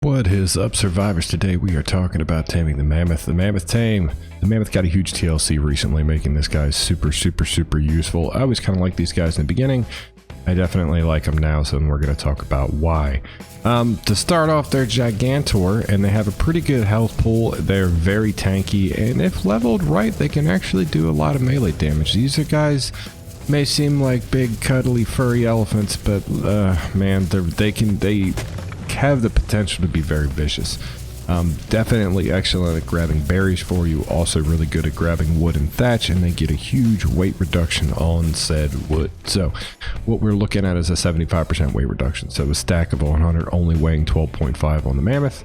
What is up, survivors? Today we are talking about taming the Mammoth. The Mammoth Tame. The Mammoth got a huge TLC recently, making this guy super useful. I always kind of liked these guys in the beginning. I definitely like them now, so we're going to talk about why. To start off, they're Gigantor, and they have a pretty good health pool. They're very tanky, and if leveled right, they can actually do a lot of melee damage. These are guys may seem like big, cuddly, furry elephants, but man, they have the potential to be very vicious. Definitely excellent at grabbing berries for you, also really good at grabbing wood and thatch, and they get a huge weight reduction on said wood. So what we're looking at is a 75% weight reduction. So a stack of 100 only weighing 12.5 on the Mammoth,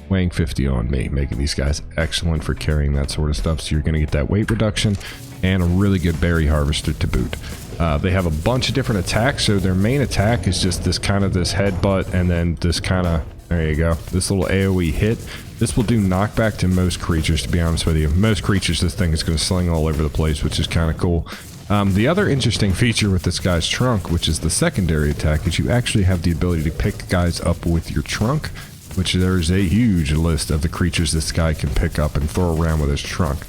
weighing 50 on me, making these guys excellent for carrying that sort of stuff. So you're going to get that weight reduction and a really good berry harvester to boot. They have a bunch of different attacks, so their main attack is just this headbutt, and then this there you go, this little AoE hit. This will do knockback to most creatures, to be honest with you. Most creatures, this thing is going to sling all over the place, which is kind of cool. The other interesting feature with this guy's trunk, which is the secondary attack, is you actually have the ability to pick guys up with your trunk, which there's a huge list of the creatures this guy can pick up and throw around with his trunk.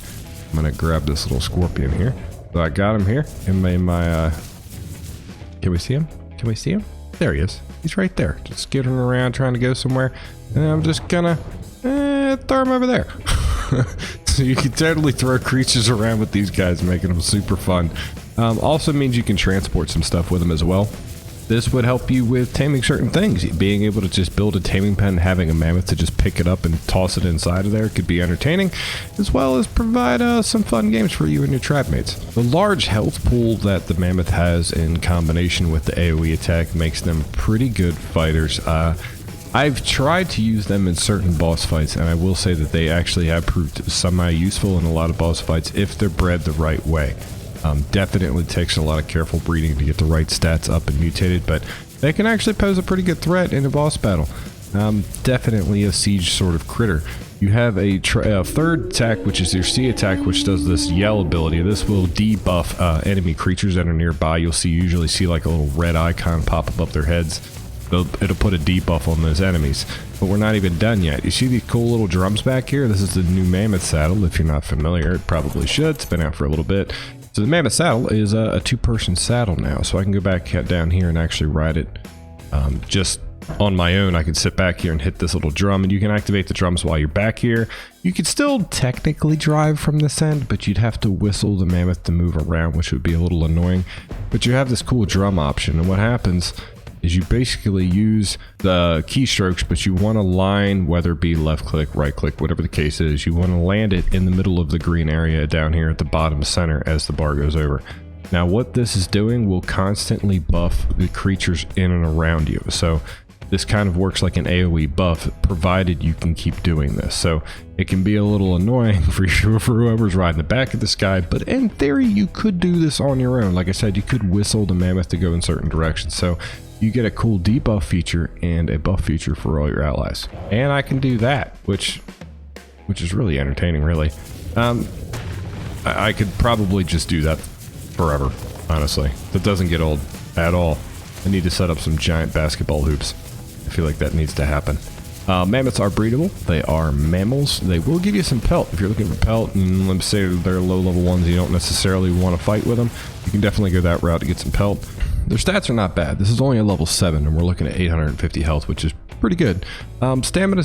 I'm going to grab this little scorpion here. So I got him here in my, can we see him? Can we see him? There he is. He's right there, just skittering around trying to go somewhere. And I'm just gonna throw him over there. So you can totally throw creatures around with these guys, making them super fun. Also means you can transport some stuff with them as well. This would help you with taming certain things. Being able to just build a taming pen, having a mammoth to just pick it up and toss it inside of there could be entertaining, as well as provide some fun games for you and your tribe mates. The large health pool that the mammoth has in combination with the AoE attack makes them pretty good fighters. I've tried to use them in certain boss fights, and I will say that they actually have proved semi-useful in a lot of boss fights if they're bred the right way. Definitely takes a lot of careful breeding to get the right stats up and mutated, but they can actually pose a pretty good threat in a boss battle. Definitely a siege sort of critter. You have a third attack, which is your C attack, which does this yell ability. This will debuff enemy creatures that are nearby. You'll usually see like a little red icon pop above their heads. It'll put a debuff on those enemies. But we're not even done yet. You see these cool little drums back here? This is the new Mammoth saddle. If you're not familiar, it probably should. It's been out for a little bit. So the Mammoth saddle is a two-person saddle now, so I can go back down here and actually ride it just on my own. I can sit back here and hit this little drum, and you can activate the drums while you're back here. You could still technically drive from this end, but you'd have to whistle the Mammoth to move around, which would be a little annoying. But you have this cool drum option, and what happens is you basically use the keystrokes, but you want to line, whether it be left click, right click, whatever the case is, you want to land it in the middle of the green area down here at the bottom center as the bar goes over. Now what this is doing will constantly buff the creatures in and around you. So this kind of works like an AoE buff, provided you can keep doing this. So it can be a little annoying for whoever's riding the back of this guy, but in theory you could do this on your own. Like I said, you could whistle the Mammoth to go in certain directions. So you get a cool debuff feature and a buff feature for all your allies. And I can do that, which is really entertaining, really. I could probably just do that forever, honestly. That doesn't get old at all. I need to set up some giant basketball hoops. I feel like that needs to happen. Mammoths are breedable. They are mammals. They will give you some pelt. If you're looking for pelt, and let's say they're low-level ones, you don't necessarily want to fight with them, you can definitely go that route to get some pelt. Their stats are not bad. This is only a level 7, and we're looking at 850 health, which is pretty good. Stamina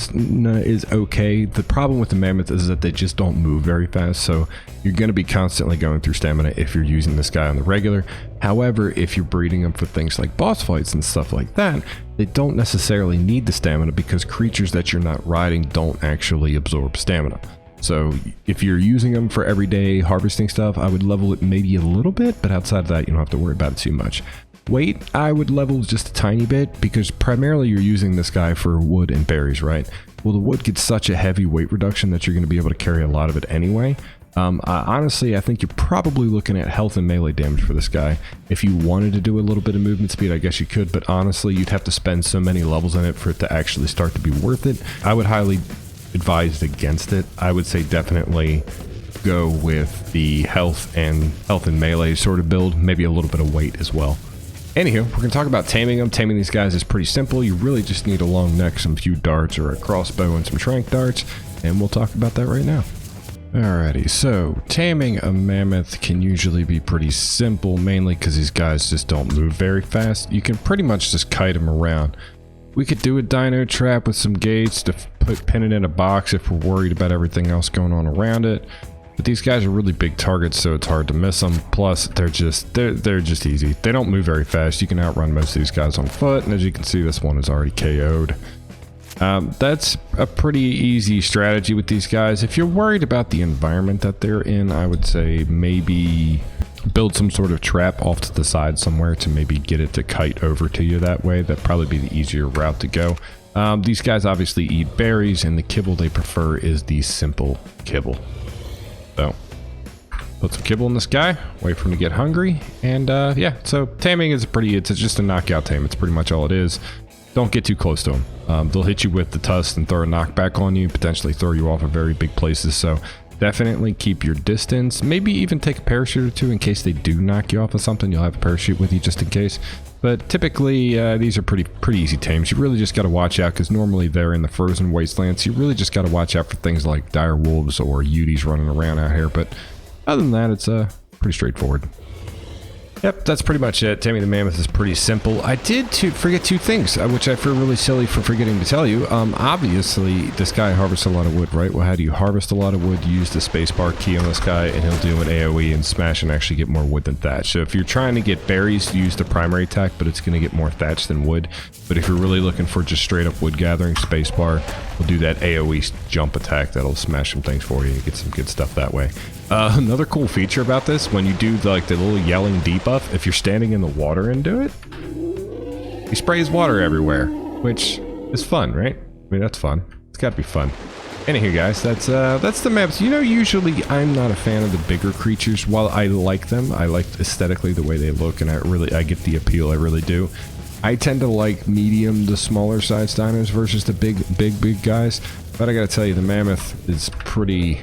is okay. The problem with the Mammoth is that they just don't move very fast, so you're going to be constantly going through stamina if you're using this guy on the regular. However, if you're breeding them for things like boss fights and stuff like that, they don't necessarily need the stamina because creatures that you're not riding don't actually absorb stamina. So if you're using them for everyday harvesting stuff, I would level it maybe a little bit, but outside of that, you don't have to worry about it too much. Weight, I would level just a tiny bit because primarily you're using this guy for wood and berries, right? Well, the wood gets such a heavy weight reduction that you're going to be able to carry a lot of it anyway. Honestly, I think you're probably looking at health and melee damage for this guy. If you wanted to do a little bit of movement speed, I guess you could, but honestly, you'd have to spend so many levels in it for it to actually start to be worth it. I would highly advise against it. I would say definitely go with the health and melee sort of build, maybe a little bit of weight as well. Anywho, we're going to talk about taming them. Taming these guys is pretty simple. You really just need a long neck, some few darts, or a crossbow and some trank darts, and we'll talk about that right now. Alrighty, so taming a mammoth can usually be pretty simple, mainly because these guys just don't move very fast. You can pretty much just kite them around. We could do a dino trap with some gates to pin it in a box if we're worried about everything else going on around it. But these guys are really big targets, so it's hard to miss them. Plus, they're just easy. They don't move very fast. You can outrun most of these guys on foot, and as you can see, this one is already KO'd. That's a pretty easy strategy with these guys. If you're worried about the environment that they're in, I would say maybe build some sort of trap off to the side somewhere to maybe get it to kite over to you that way. That'd probably be the easier route to go. These guys obviously eat berries, and the kibble they prefer is the simple kibble. So put some kibble in this guy, wait for him to get hungry, and yeah, so taming is it's just a knockout tame. It's pretty much all it is. Don't get too close to them. They'll hit you with the tusk and throw a knockback on you, potentially throw you off of very big places, so definitely keep your distance. Maybe even take a parachute or two in case they do knock you off of something. You'll have a parachute with you just in case. But typically, these are pretty easy tames. You really just got to watch out, because normally they're in the frozen wastelands. You really just got to watch out for things like dire wolves or Uties running around out here. But other than that, it's pretty straightforward. Yep, that's pretty much it. Taming the mammoth is pretty simple. I did forget two things, which I feel really silly for forgetting to tell you. Obviously, this guy harvests a lot of wood, right? Well, how do you harvest a lot of wood? You use the spacebar key on this guy, and he'll do an AoE and smash and actually get more wood than thatch. So if you're trying to get berries, use the primary attack, but it's going to get more thatch than wood. But if you're really looking for just straight up wood gathering, spacebar will do that AoE jump attack. That'll smash some things for you and get some good stuff that way. Another cool feature about this, when you do the little yelling debuff, if you're standing in the water and do it, he sprays water everywhere, which is fun, right? I mean, that's fun. It's got to be fun. Anywho, guys, that's the maps. You know, usually I'm not a fan of the bigger creatures. While I like them, I like aesthetically the way they look, and I get the appeal. I really do. I tend to like medium to smaller size dinos versus the big guys. But I gotta tell you, the mammoth is pretty.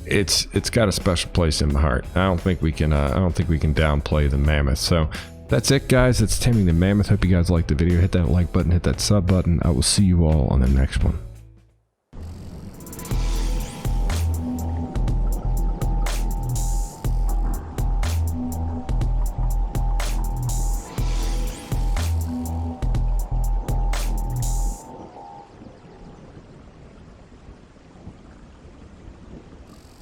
It's got a special place in my heart. I don't think we can downplay the mammoth. So that's it, guys. That's Taming the Mammoth. Hope you guys liked the video. Hit that like button, hit that sub button. I will see you all on the next one.